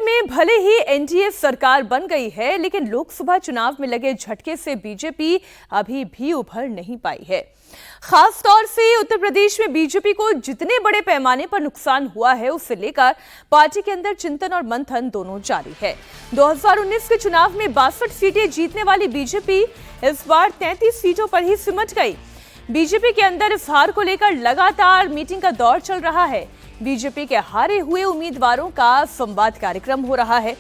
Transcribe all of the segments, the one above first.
में भले ही एनडीए सरकार बन गई है, लेकिन लोकसभा चुनाव में लगे झटके से बीजेपी अभी भी उभर नहीं पाई है। खास तौर से उत्तर प्रदेश में बीजेपी को जितने बड़े पैमाने पर नुकसान हुआ है, उससे लेकर पार्टी के अंदर चिंतन और मंथन दोनों जारी है। 2019 के चुनाव में 62 सीटें जीतने वाली बीजेपी इस बार 33 सीटों पर ही सिमट गई। बीजेपी के अंदर इस हार को लेकर लगातार मीटिंग का दौर चल रहा है। बीजेपी के हारे हुए उम्मीदवारों का संवाद कार्यक्रम हो रहा है।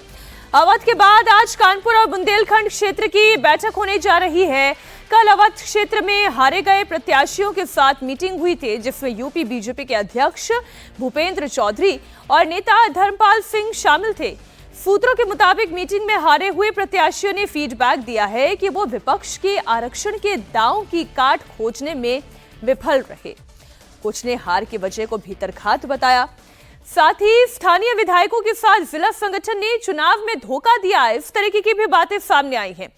अवध के बाद आज कानपुर और बुंदेलखंड क्षेत्र की बैठक होने जा रही है। कल अवध क्षेत्र में हारे गए प्रत्याशियों के साथ मीटिंग हुई थी, जिसमें यूपी बीजेपी के अध्यक्ष भूपेंद्र चौधरी और नेता धर्मपाल सिंह शामिल थे। सूत्रों के मुताबिक मीटिंग में हारे हुए प्रत्याशियों ने फीडबैक दिया है कि वो विपक्ष के आरक्षण के दांव की काट खोजने में विफल रहे। कुछ ने हार की वजह को भीतरघात बताया। साथ ही स्थानीय विधायकों के साथ जिला संगठन ने चुनाव में धोखा दिया, इस तरीके की भी बातें सामने आई हैं।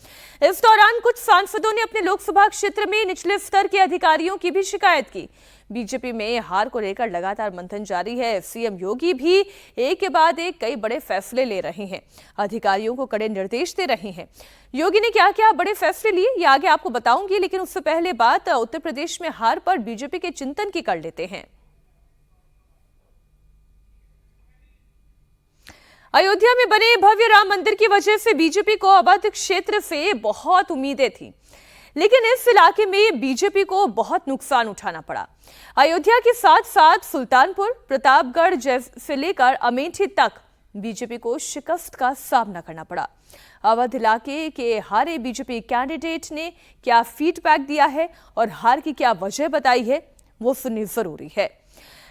इस दौरान कुछ सांसदों ने अपने लोकसभा क्षेत्र में निचले स्तर के अधिकारियों की भी शिकायत की। बीजेपी में हार को लेकर लगातार मंथन जारी है। सीएम योगी भी एक के बाद एक कई बड़े फैसले ले रहे हैं, अधिकारियों को कड़े निर्देश दे रहे हैं। योगी ने क्या क्या बड़े फैसले लिए, ये आगे आपको बताऊंगी, लेकिन उससे पहले बात उत्तर प्रदेश में हार पर बीजेपी के चिंतन की कर लेते हैं। अयोध्या में बने भव्य राम मंदिर की वजह से बीजेपी को अवध क्षेत्र से बहुत उम्मीदें थी, लेकिन इस इलाके में बीजेपी को बहुत नुकसान उठाना पड़ा। अयोध्या के साथ साथ सुल्तानपुर, प्रतापगढ़ से लेकर अमेठी तक बीजेपी को शिकस्त का सामना करना पड़ा। अवध इलाके के हारे बीजेपी कैंडिडेट ने क्या फीडबैक दिया है और हार की क्या वजह बताई है, वो सुननी जरूरी है।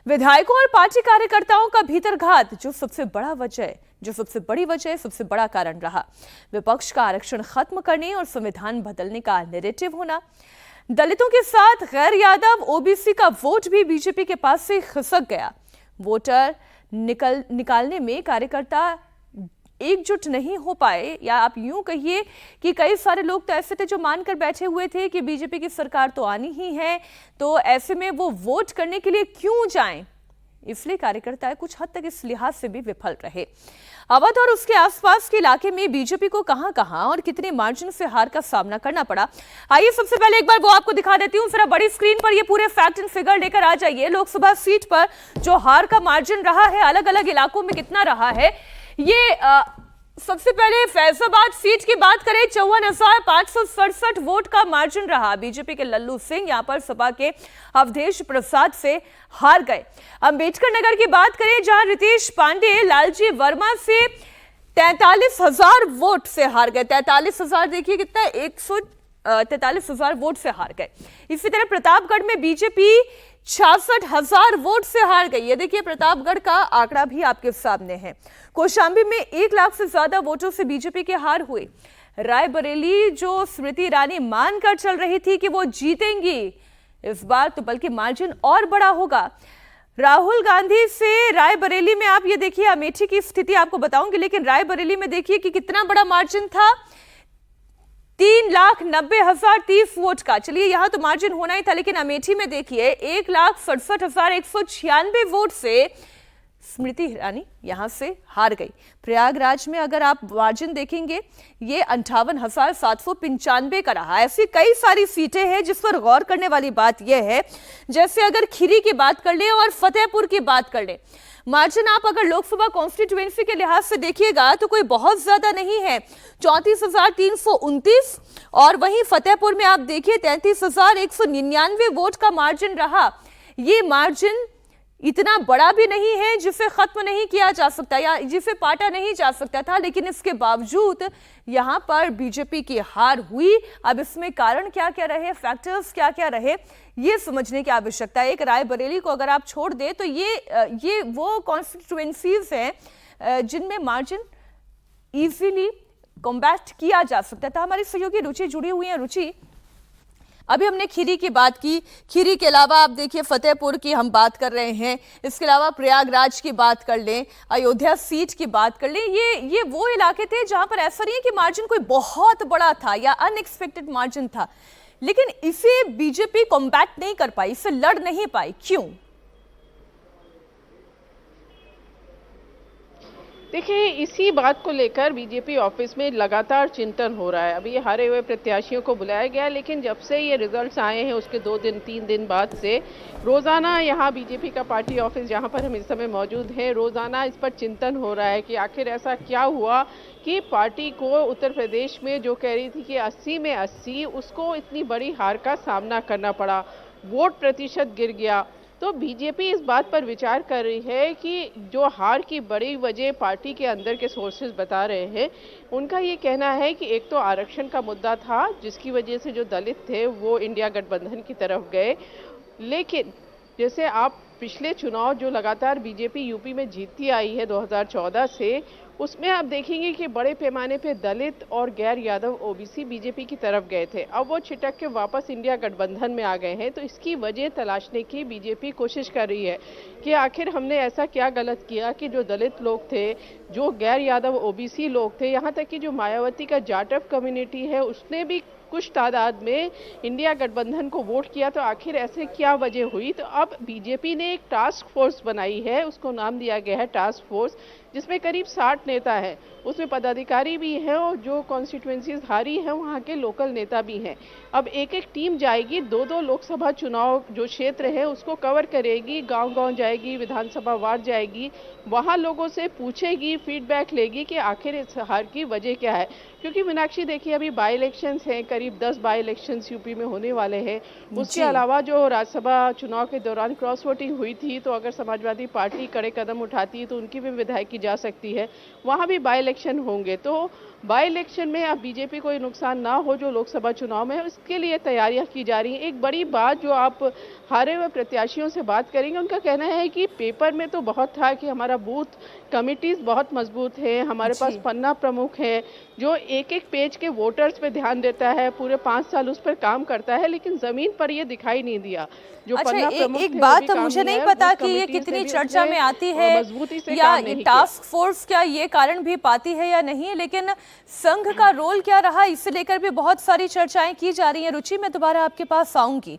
विधायकों और पार्टी कार्यकर्ताओं का भीतरघात जो सबसे बड़ी वजह, सबसे बड़ा कारण रहा। विपक्ष का आरक्षण खत्म करने और संविधान बदलने का नैरेटिव होना। दलितों के साथ गैर यादव ओबीसी का वोट भी बीजेपी के पास से खिसक गया। वोटर निकालने में कार्यकर्ता एकजुट नहीं हो पाए, या आप यूं कहिए कि कई सारे लोग तो ऐसे थे जो मानकर बैठे हुए थे कि बीजेपी की सरकार तो आनी ही है, तो ऐसे में वो वोट करने के लिए क्यों जाएं। इसलिए कार्यकर्ता कुछ हद तक इस लिहाज से भी विफल रहे। अवध और उसके आसपास के इलाके में बीजेपी को कहां और कितने मार्जिन से हार का सामना करना पड़ा, आइए सबसे पहले एक बार वो आपको दिखा देती हूं। जरा बड़ी स्क्रीन पर ये पूरे फैक्ट एंड फिगर लेकर आ जाइए। लोकसभा सीट पर जो हार का मार्जिन रहा है, अलग अलग इलाकों में कितना रहा है। ये सबसे पहले फैजाबाद सीट की बात करें, 54,567 वोट का मार्जिन रहा। बीजेपी के लल्लू सिंह यहां पर सपा के अवधेश प्रसाद से हार गए। अंबेडकर नगर की बात करें, जहां रितेश पांडे लालजी वर्मा से 43,000 वोट से हार गए। 43,000 देखिए कितना, 143,000 वोट से हार गए। इसी तरह प्रतापगढ़ में बीजेपी 66,000 वोट से हार गई। ये देखिए प्रतापगढ़ का आंकड़ा भी आपके सामने है। कौशाम्बी में 1 लाख से ज्यादा वोटों से बीजेपी की हार हुई। रायबरेली जो स्मृति ईरानी मानकर चल रही थी कि वो जीतेंगी, इस बार तो बल्कि मार्जिन और बड़ा होगा। राहुल गांधी से रायबरेली में आप ये देखिए, अमेठी की स्थिति आपको बताऊंगी, लेकिन रायबरेली में देखिए कि कितना बड़ा मार्जिन था, 3,90,030 वोट का। चलिए यहां तो मार्जिन होना ही था, लेकिन अमेठी में देखिए 1,67,196 वोट से स्मृति ईरानी यहां से हार गई। प्रयागराज में अगर आप मार्जिन देखेंगे, ये 58,795 का रहा। ऐसी कई सारी सीटें हैं जिस पर गौर करने वाली बात यह है, जैसे अगर खीरी की बात कर ले और फतेहपुर की बात कर ले, मार्जिन आप अगर लोकसभा कॉन्स्टिट्यूएंसी के लिहाज से देखिएगा तो कोई बहुत ज्यादा नहीं है, 34,329, और वहीं फतेहपुर में आप देखिए 33,199 वोट का मार्जिन रहा। ये मार्जिन इतना बड़ा भी नहीं है जिसे खत्म नहीं किया जा सकता या जिसे पाटा नहीं जा सकता था, लेकिन इसके बावजूद यहां पर बीजेपी की हार हुई। अब इसमें कारण क्या क्या रहे, फैक्टर्स क्या क्या रहे, ये समझने की आवश्यकता है। एक रायबरेली को अगर आप छोड़ दें तो ये वो कॉन्स्टिट्यूएंसीज हैं जिनमें मार्जिन इजीली कॉम्बैट किया जा सकता था। हमारी सहयोगी रुचि जुड़ी हुई है। रुचि, अभी हमने खीरी की बात की, खीरी के अलावा आप देखिए फतेहपुर की हम बात कर रहे हैं, इसके अलावा प्रयागराज की बात कर लें, अयोध्या सीट की बात कर लें। ये वो इलाके थे जहां पर ऐसा नहीं है कि मार्जिन कोई बहुत बड़ा था या अनएक्सपेक्टेड मार्जिन था, लेकिन इसे बीजेपी कॉम्बैट नहीं कर पाई, इसे लड़ नहीं पाई। क्यों? देखिए, इसी बात को लेकर बीजेपी ऑफिस में लगातार चिंतन हो रहा है। अभी ये हारे हुए प्रत्याशियों को बुलाया गया, लेकिन जब से ये रिजल्ट्स आए हैं उसके 2 दिन 3 दिन बाद से रोज़ाना यहाँ बीजेपी का पार्टी ऑफिस जहाँ पर हम इस समय मौजूद हैं, रोज़ाना इस पर चिंतन हो रहा है कि आखिर ऐसा क्या हुआ कि पार्टी को उत्तर प्रदेश में जो कह रही थी कि 80 में 80 उसको इतनी बड़ी हार का सामना करना पड़ा। वोट प्रतिशत गिर गया। तो बीजेपी इस बात पर विचार कर रही है कि जो हार की बड़ी वजह पार्टी के अंदर के सोर्सेज बता रहे हैं, उनका ये कहना है कि एक तो आरक्षण का मुद्दा था, जिसकी वजह से जो दलित थे वो इंडिया गठबंधन की तरफ गए। लेकिन जैसे आप पिछले चुनाव जो लगातार बीजेपी यूपी में जीतती आई है 2014 से, उसमें आप देखेंगे कि बड़े पैमाने पे दलित और गैर यादव ओबीसी बीजेपी की तरफ गए थे। अब वो छिटक के वापस इंडिया गठबंधन में आ गए हैं, तो इसकी वजह तलाशने की बीजेपी कोशिश कर रही है कि आखिर हमने ऐसा क्या गलत किया कि जो दलित लोग थे, जो गैर यादव ओबीसी लोग थे, यहाँ तक कि जो मायावती का जाटव कम्युनिटी है उसने भी कुछ तादाद में इंडिया गठबंधन को वोट किया। तो आखिर ऐसे क्या वजह हुई? तो अब बीजेपी ने एक टास्क फोर्स बनाई है, उसको नाम दिया गया है टास्क फोर्स, जिसमें करीब 60 नेता हैं। उसमें पदाधिकारी भी हैं और जो कॉन्स्टिट्यूएंसीज हारी हैं वहाँ के लोकल नेता भी हैं। अब एक एक टीम जाएगी, 2-2 लोकसभा चुनाव जो क्षेत्र है उसको कवर करेगी, गांव-गांव जाएगी, विधानसभा वार्ड जाएगी, वहाँ लोगों से पूछेगी, फीडबैक लेगी कि आखिर इस हार की वजह क्या है। क्योंकि मीनाक्षी देखिए, अभी बाई इलेक्शंस हैं, करीब 10 बाई इलेक्शंस यूपी में होने वाले हैं। उसके जी। अलावा जो राज्यसभा चुनाव के दौरान क्रॉस वोटिंग हुई थी, तो अगर समाजवादी पार्टी कड़े कदम उठाती है तो उनकी भी विधायकी जा सकती है। वहाँ भी बाई इलेक्शन होंगे, तो बाई इलेक्शन में अब बीजेपी को ये नुकसान ना हो जो लोकसभा चुनाव में है, उसके लिए तैयारियां की जा रही हैं। एक बड़ी बात जो आप हारे हुए प्रत्याशियों से बात करेंगे, उनका कहना है कि पेपर में तो बहुत था कि हमारा बूथ कमिटीज बहुत मजबूत है, हमारे पास जी। पन्ना प्रमुख है जो एक एक पेज के वोटर्स पे ध्यान देता है, पूरे 5 साल उस पर काम करता है, लेकिन जमीन पर ये दिखाई नहीं दिया। जो अच्छा, पन्ना प्रमुख एक थे वो भी बात काम मुझे नहीं नहीं आया, पता बूथ कि ये कमिटीज ने कितनी भी चर्चा उतने में आती है मजबूती से या काम ये नहीं किया। टास्क फोर्स क्या ये कारण भी पाती है या नहीं, लेकिन संघ का रोल क्या रहा इसे लेकर भी बहुत सारी चर्चाएं की जा रही हैं। रुचि, मैं दोबारा आपके पास आऊंगी।